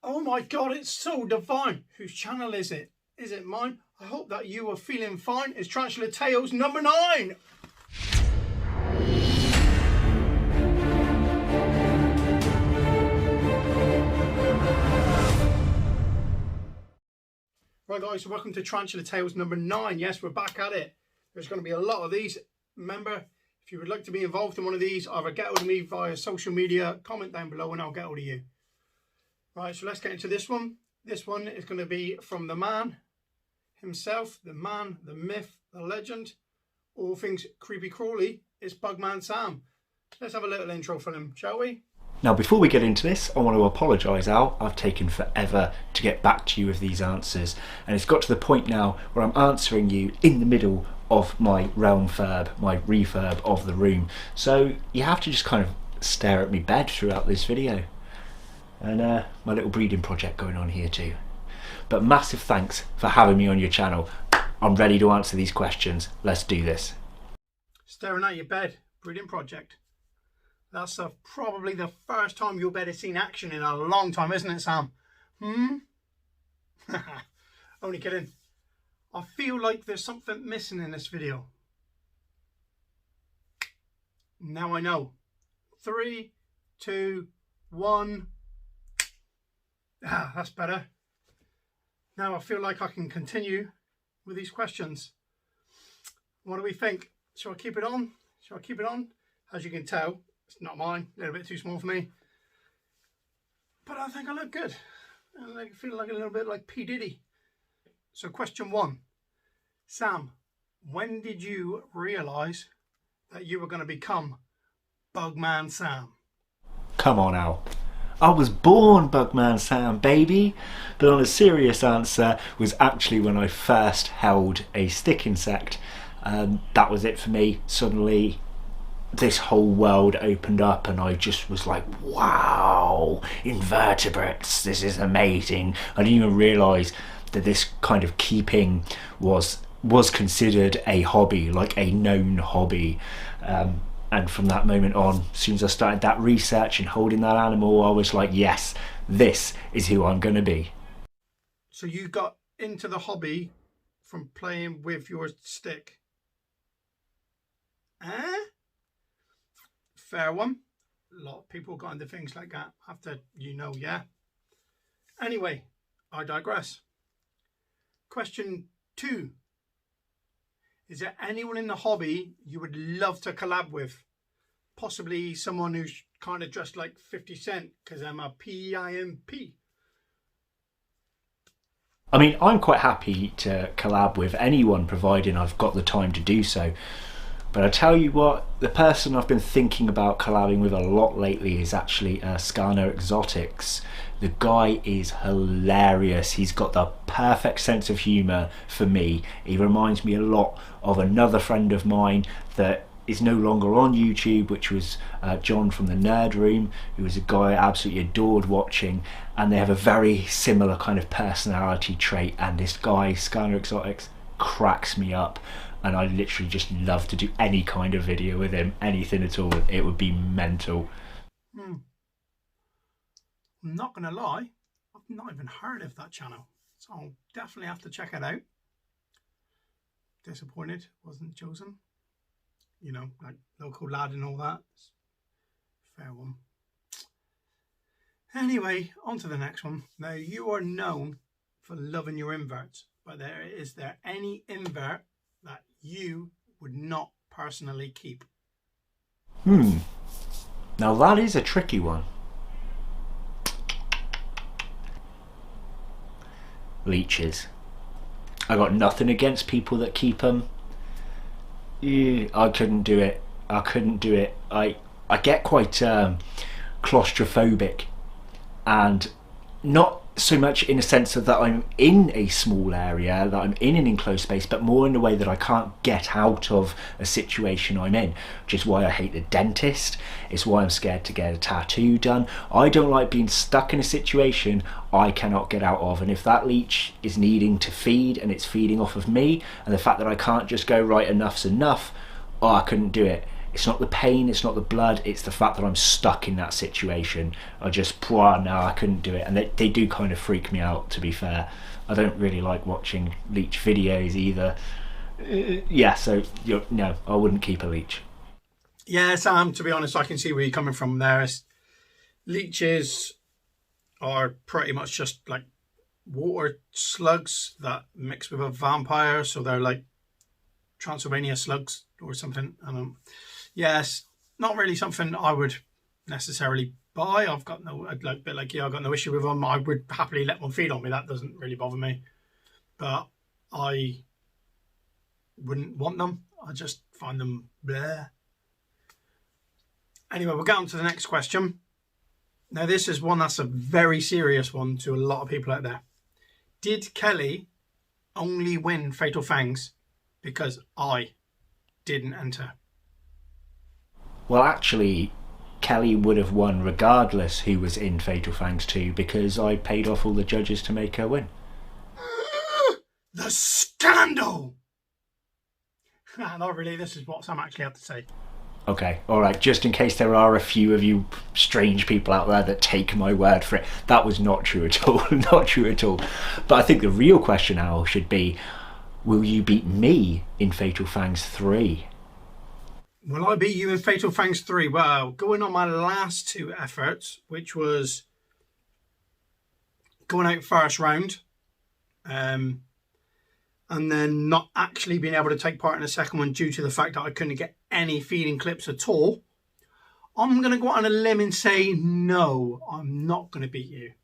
Oh my god, it's so divine. Whose channel is it? Is it mine? I hope that you are feeling fine. It's Tarantula Tales number 9. Right guys, so welcome to Tarantula Tales number 9. Yes, we're back at it. There's going to be a lot of these. Remember, if you would like to be involved in one of these, either get hold of me via social media, comment down below and I'll get hold of you. Right, so let's get into this one. This one is going to be from the man himself, the man, the myth, the legend, all things creepy crawly. It's Bugman Sam. Let's have a little intro for him, shall we? Now, before we get into this, I want to apologise, Al. I've taken forever to get back to you with these answers, and it's got to the point now where I'm answering you in the middle of my my refurb of the room. So you have to just kind of stare at me bed throughout this video. And my little breeding project going on here too. But massive thanks for having me on your channel. I'm ready to answer these questions. Let's do this. Staring at your bed, breeding project. That's probably the first time your bed has seen action in a long time, isn't it, Sam? Only kidding. I feel like there's something missing in this video. Now I know. 3, 2, 1. That's better. Now I feel like I can continue with these questions. What do we think? Shall I keep it on? Shall I keep it on? As you can tell, it's not mine. A little bit too small for me. But I think I look good. I feel like a little bit like P. Diddy. So question 1. Sam, when did you realise that you were going to become Bugman Sam? Come on, Al. I was born Bugman Sam, baby. But on a serious answer was actually when I first held a stick insect. That was it for me. Suddenly this whole world opened up and I just was like, wow, invertebrates, this is amazing. I didn't even realise that this kind of keeping was considered a hobby, like a known hobby. And from that moment on, as soon as I started that research and holding that animal, I was like, yes, this is who I'm going to be. So you got into the hobby from playing with your stick? Fair one. A lot of people got into things like that after, yeah. Anyway, I digress. Question 2. Is there anyone in the hobby you would love to collab with? Possibly someone who's kind of dressed like 50 Cent, because I'm a P.I.M.P. I mean, I'm quite happy to collab with anyone, providing I've got the time to do so. But I tell you what, the person I've been thinking about collabing with a lot lately is actually Scarno Exotics. The guy is hilarious. He's got the perfect sense of humour for me. He reminds me a lot of another friend of mine that is no longer on YouTube, which was John from the Nerd Room, who was a guy I absolutely adored watching, and they have a very similar kind of personality trait, and this guy, Scarno Exotics, cracks me up. And I literally just love to do any kind of video with him, anything at all. It would be mental. I'm not going to lie, I've not even heard of that channel. So I'll definitely have to check it out. Disappointed wasn't chosen. Like local lad and all that. Fair one. Anyway, on to the next one. Now, you are known for loving your inverts, but is there any invert that you would not personally keep? Now that is a tricky one. Leeches. I got nothing against people that keep them. I couldn't do it. I get quite claustrophobic, and not so much in a sense of that I'm in a small area, that I'm in an enclosed space, but more in the way that I can't get out of a situation I'm in, which is why I hate the dentist. It's why I'm scared to get a tattoo done. I don't like being stuck in a situation I cannot get out of, and if that leech is needing to feed and it's feeding off of me, and the fact that I can't just go, right, enough's enough, I couldn't do it. It's not the pain, it's not the blood, it's the fact that I'm stuck in that situation. I just, no, I couldn't do it. And they do kind of freak me out, to be fair. I don't really like watching leech videos either. Yeah, so no, I wouldn't keep a leech. Yeah, Sam, to be honest, I can see where you're coming from there. Leeches are pretty much just like water slugs that mix with a vampire, so they're like Transylvania slugs or something. Yes, not really something I would necessarily buy. I've got no, I've got no issue with them. I would happily let one feed on me. That doesn't really bother me. But I wouldn't want them. I just find them bleh. Anyway, we'll get on to the next question. Now, this is one that's a very serious one to a lot of people out there. Did Kelly only win Fatal Fangs because I didn't enter? Well, actually, Kelly would have won regardless who was in Fatal Fangs 2 because I paid off all the judges to make her win. The scandal! Not really, this is what Sam actually had to say. Okay, alright, just in case there are a few of you strange people out there that take my word for it, that was not true at all, not true at all. But I think the real question now should be, will you beat me in Fatal Fangs 3? Will I beat you in Fatal Fangs 3? Well, going on my last two efforts, which was going out first round, and then not actually being able to take part in the second one due to the fact that I couldn't get any feeding clips at all, I'm going to go out on a limb and say, no, I'm not going to beat you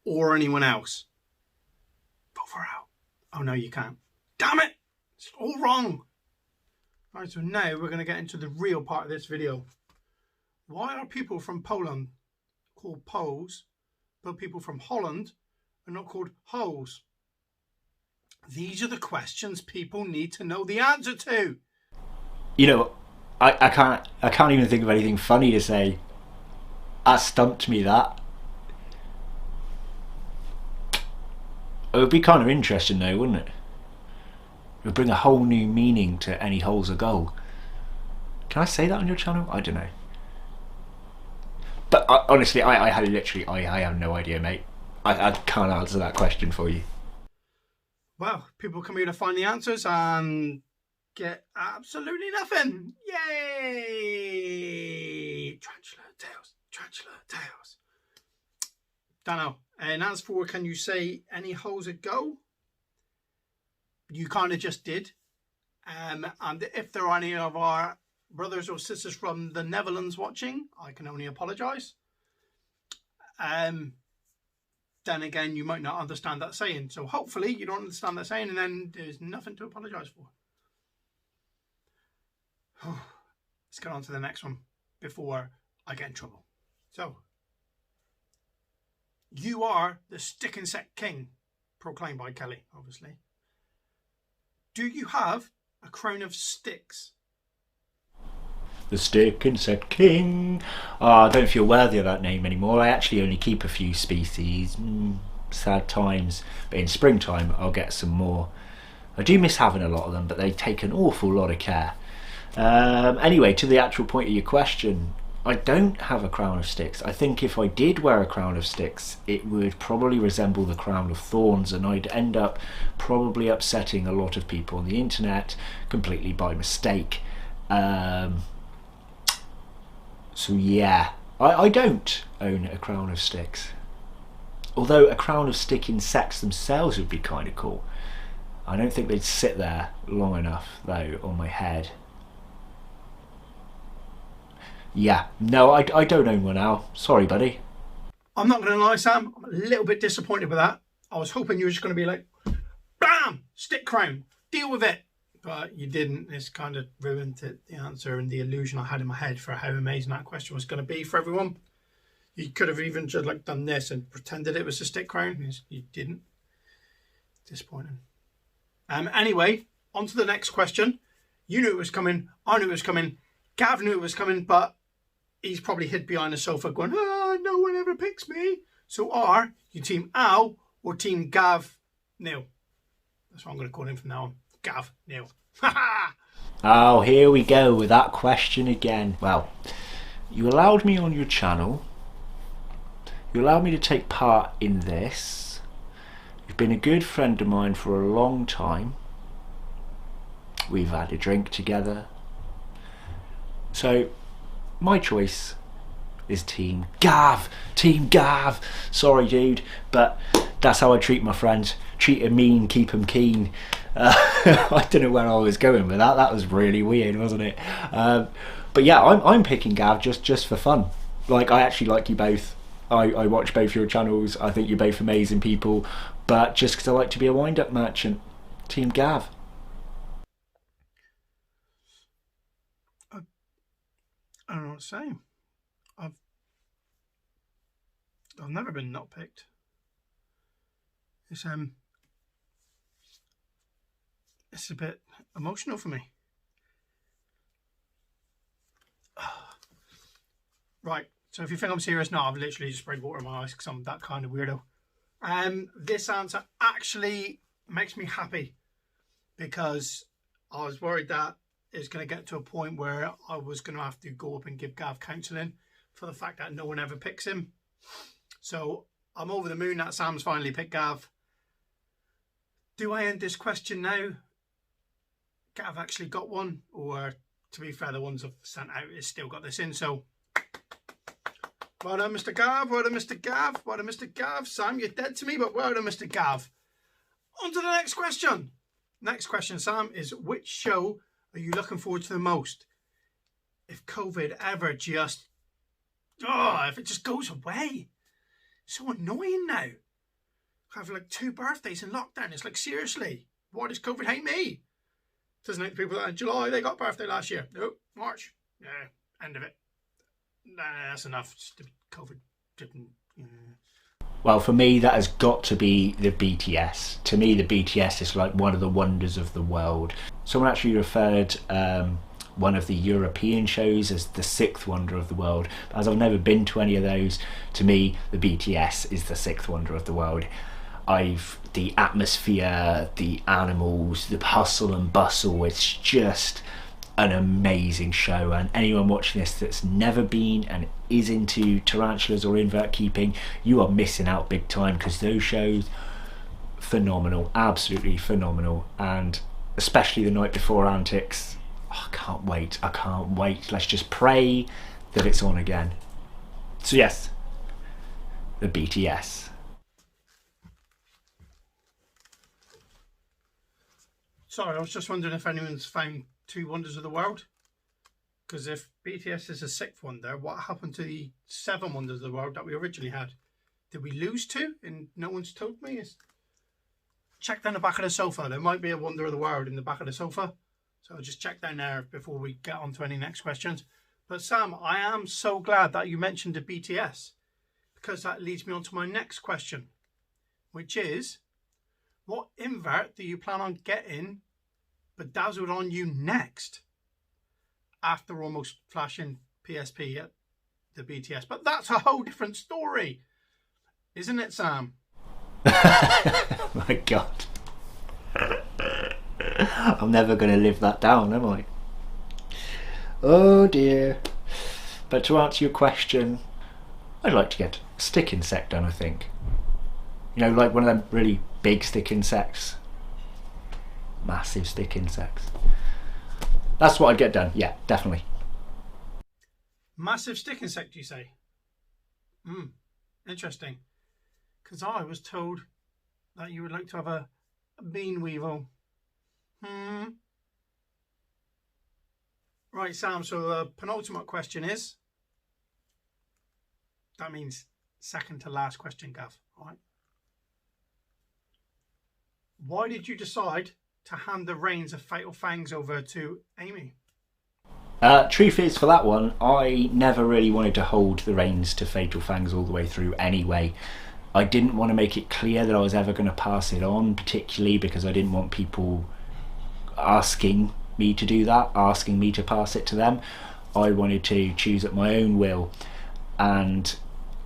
or anyone else. Vote for out. Oh, no, you can't. Damn it! It's all wrong. All right, so now we're going to get into the real part of this video. Why are people from Poland called Poles, but people from Holland are not called hoes? These are the questions people need to know the answer to. You know, I can't even think of anything funny to say. That stumped me, that. It would be kind of interesting though, wouldn't it? It would bring a whole new meaning to any hole's a goal. Can I say that on your channel? I don't know. But honestly, I have no idea, mate. I can't answer that question for you. Well, people come here to find the answers and get absolutely nothing. Yay! Tarantula Tales, Tarantula Tales. Don't know. And as for, can you say any holes a go? You kind of just did. And if there are any of our brothers or sisters from the Netherlands watching, I can only apologise. Then again, you might not understand that saying. So hopefully you don't understand that saying and then there's nothing to apologise for. Let's get on to the next one before I get in trouble. So, you are the stick and set king, proclaimed by Kelly, obviously. Do you have a crown of sticks? The stick and set king. I don't feel worthy of that name anymore. I actually only keep a few species. Sad times. But in springtime, I'll get some more. I do miss having a lot of them, but they take an awful lot of care. Anyway, to the actual point of your question, I don't have a crown of sticks. I think if I did wear a crown of sticks, it would probably resemble the crown of thorns, and I'd end up probably upsetting a lot of people on the internet completely by mistake. So yeah, I don't own a crown of sticks. Although a crown of stick insects themselves would be kind of cool. I don't think they'd sit there long enough though on my head. Yeah, no, I don't own one now. Sorry, buddy. I'm not going to lie, Sam. I'm a little bit disappointed with that. I was hoping you were just going to be like, bam, stick crown, deal with it. But you didn't. It's kind of ruined the answer and the illusion I had in my head for how amazing that question was going to be for everyone. You could have even just like done this and pretended it was a stick crown. You didn't. Disappointing. Anyway, on to the next question. You knew it was coming. I knew it was coming. Gav knew it was coming, but he's probably hid behind the sofa going, no one ever picks me. So are you team Al or team Gav Neil? That's what I'm going to call him from now on. Gav Neil. Oh, here we go with that question again. Well, you allowed me on your channel. You allowed me to take part in this. You've been a good friend of mine for a long time. We've had a drink together. So, my choice is Team Gav. Team Gav. Sorry, dude, but that's how I treat my friends. Treat 'em mean, keep 'em keen. I don't know where I was going with that. That was really weird, wasn't it? But yeah, I'm picking Gav just for fun. Like, I actually like you both. I watch both your channels. I think you're both amazing people. But just because I like to be a wind-up merchant, Team Gav. I don't know what to say. I've never been not picked. It's a bit emotional for me. Right, so if you think I'm serious now, I've literally just sprayed water in my eyes because I'm that kind of weirdo. This answer actually makes me happy because I was worried that it's going to get to a point where I was going to have to go up and give Gav counselling for the fact that no one ever picks him. So I'm over the moon that Sam's finally picked Gav. Do I end this question now? Gav actually got one, or to be fair, the ones I've sent out has still got this in. So well done, Mr. Gav. Well done, Mr. Gav. Well done, Mr. Gav. Sam, you're dead to me, but well done, Mr. Gav. On to the next question. Next question, Sam, is which show are you looking forward to the most? If COVID ever just, if it just goes away. It's so annoying now. I have like 2 birthdays in lockdown. It's like, seriously, why does COVID hate me? Doesn't hate the people that in July, they got birthday last year. Nope, March. Yeah, end of it. Nah, that's enough. COVID didn't. Yeah. Well, for me, that has got to be the BTS. To me, the BTS is like one of the wonders of the world. Someone actually referred one of the European shows as the 6th wonder of the world. As I've never been to any of those, to me, the BTS is the 6th wonder of the world. The atmosphere, the animals, the hustle and bustle, it's just an amazing show. And anyone watching this that's never been and is into tarantulas or invert keeping, you are missing out big time, because those shows, phenomenal, absolutely phenomenal. And especially the night before antics, I can't wait. Let's just pray that it's on again. So yes, the BTS. Sorry, I was just wondering if anyone's found 2 wonders of the world. Because if BTS is a 6th wonder, what happened to the 7 wonders of the world that we originally had? Did we lose 2 and no one's told me? Check down the back of the sofa. There might be a wonder of the world in the back of the sofa. So I'll just check down there before we get on to any next questions. But Sam, I am so glad that you mentioned the BTS, because that leads me on to my next question, which is, what invert do you plan on getting bedazzled on you next after almost flashing PSP at the BTS? But that's a whole different story, isn't it, Sam? My God. I'm never going to live that down, am I? Oh dear. But to answer your question, I'd like to get a stick insect done, I think. You know, like one of them really big stick insects. Massive stick insects. That's what I'd get done, yeah, definitely. Massive stick insect, you say? Interesting. Because I was told that you would like to have a bean weevil. Right, Sam, so the penultimate question is, that means second to last question, Gav, all right? Why did you decide to hand the reins of Fatal Fangs over to Amy? Truth is, for that one, I never really wanted to hold the reins to Fatal Fangs all the way through anyway. I didn't want to make it clear that I was ever going to pass it on, particularly because I didn't want people asking me to do that, asking me to pass it to them. I wanted to choose at my own will. And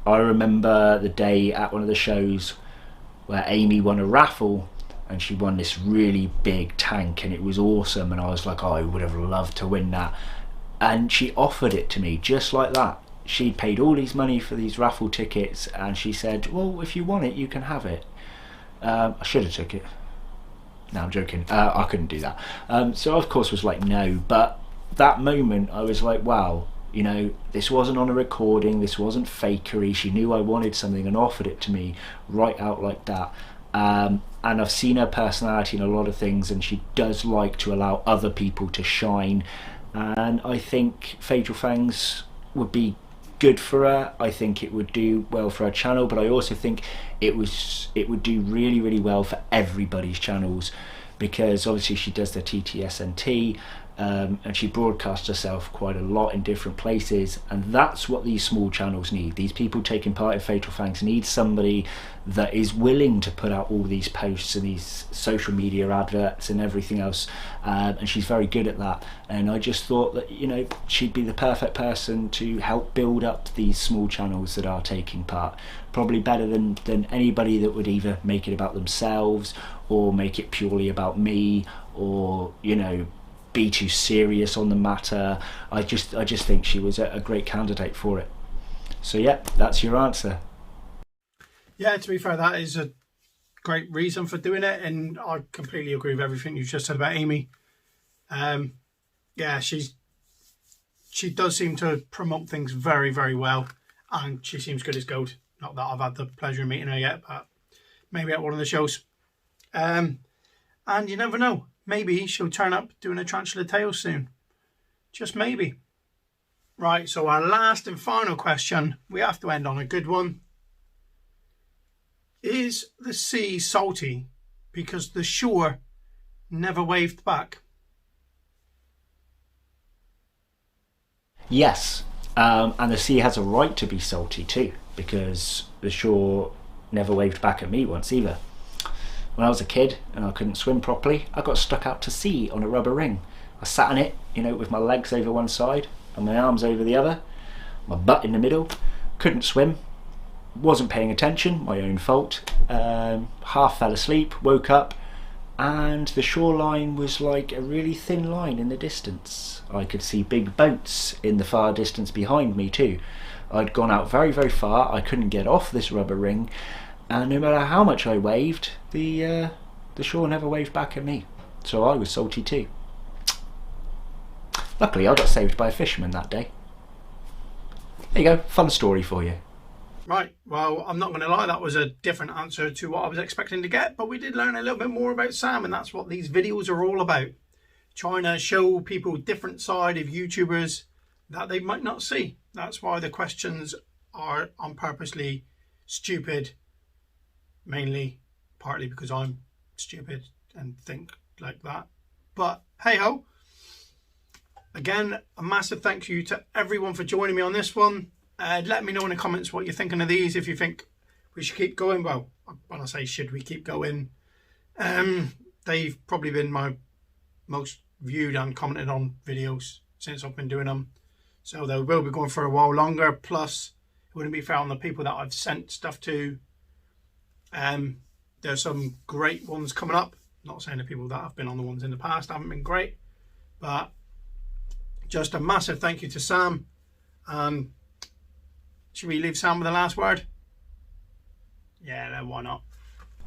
I remember the day at one of the shows where Amy won a raffle and she won this really big tank, and it was awesome, and I was like, oh, I would have loved to win that. And she offered it to me just like that. She'd paid all these money for these raffle tickets, and she said, well, if you want it, you can have it. I should have took it. No, I'm joking. I couldn't do that. So of course was like, no. But that moment I was like, wow, you know, this wasn't on a recording, this wasn't fakery. She knew I wanted something and offered it to me right out like that. And I've seen her personality in a lot of things, and she does like to allow other people to shine. And I think Fatal Fangs would be good for her. I think it would do well for her channel, but I also think it would do really, really well for everybody's channels, because obviously she does the TTSNT, and she broadcasts herself quite a lot in different places, and that's what these small channels need. These people taking part in Fatal Fangs need somebody that is willing to put out all these posts and these social media adverts and everything else, and she's very good at that. And I just thought that, you know, she'd be the perfect person to help build up these small channels that are taking part, probably better than anybody that would either make it about themselves or make it purely about me, or, you know, be too serious on the matter. I just think she was a great candidate for it. So yeah, that's your answer. Yeah, to be fair, that is a great reason for doing it, and I completely agree with everything you've just said about Amy. Yeah, she does seem to promote things very, very well, and she seems good as gold. Not that I've had the pleasure of meeting her yet, but maybe at one of the shows. And you never know. Maybe she'll turn up doing a Tarantula Tales soon. Just maybe. Right, so our last and final question. We have to end on a good one. Is the sea salty because the shore never waved back? Yes, and the sea has a right to be salty too, because the shore never waved back at me once either. When I was a kid and I couldn't swim properly, I got stuck out to sea on a rubber ring. I sat on it, you know, with my legs over one side and my arms over the other, my butt in the middle. Couldn't swim, wasn't paying attention, my own fault. Half fell asleep, woke up, and the shoreline was like a really thin line in the distance. I could see big boats in the far distance behind me too. I'd gone out very, very far. I couldn't get off this rubber ring, and no matter how much I waved, the shore never waved back at me. So I was salty too. Luckily I got saved by a fisherman that day. There you go, fun story for you. Right, well, I'm not going to lie, that was a different answer to what I was expecting to get, but we did learn a little bit more about Sam, and that's what these videos are all about. Trying to show people a different side of YouTubers that they might not see. That's why the questions are on purposely stupid, mainly partly because I'm stupid and think like that. But hey ho. Again, a massive thank you to everyone for joining me on this one. Let me know in the comments what you're thinking of these, if you think we should keep going. Well, when I say should we keep going, they've probably been my most viewed and commented on videos since I've been doing them. So they will be going for a while longer. Plus, it wouldn't be fair on the people that I've sent stuff to. There's some great ones coming up. Not saying the people that have been on the ones in the past haven't been great, but just a massive thank you to Sam. Should we leave Sam with the last word? Yeah, then why not?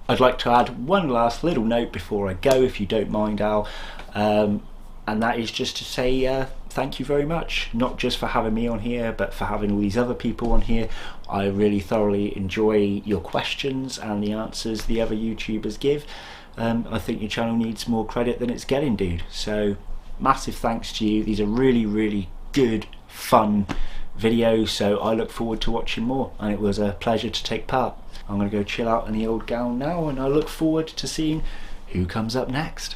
I'd like to add one last little note before I go, if you don't mind, Al, and that is just to say thank you very much, not just for having me on here, but for having all these other people on here. I really thoroughly enjoy your questions and the answers the other YouTubers give. I think your channel needs more credit than it's getting, dude. So massive thanks to you. These are really, really good, fun videos, so I look forward to watching more, and it was a pleasure to take part. I'm going to go chill out in the old gown now, and I look forward to seeing who comes up next.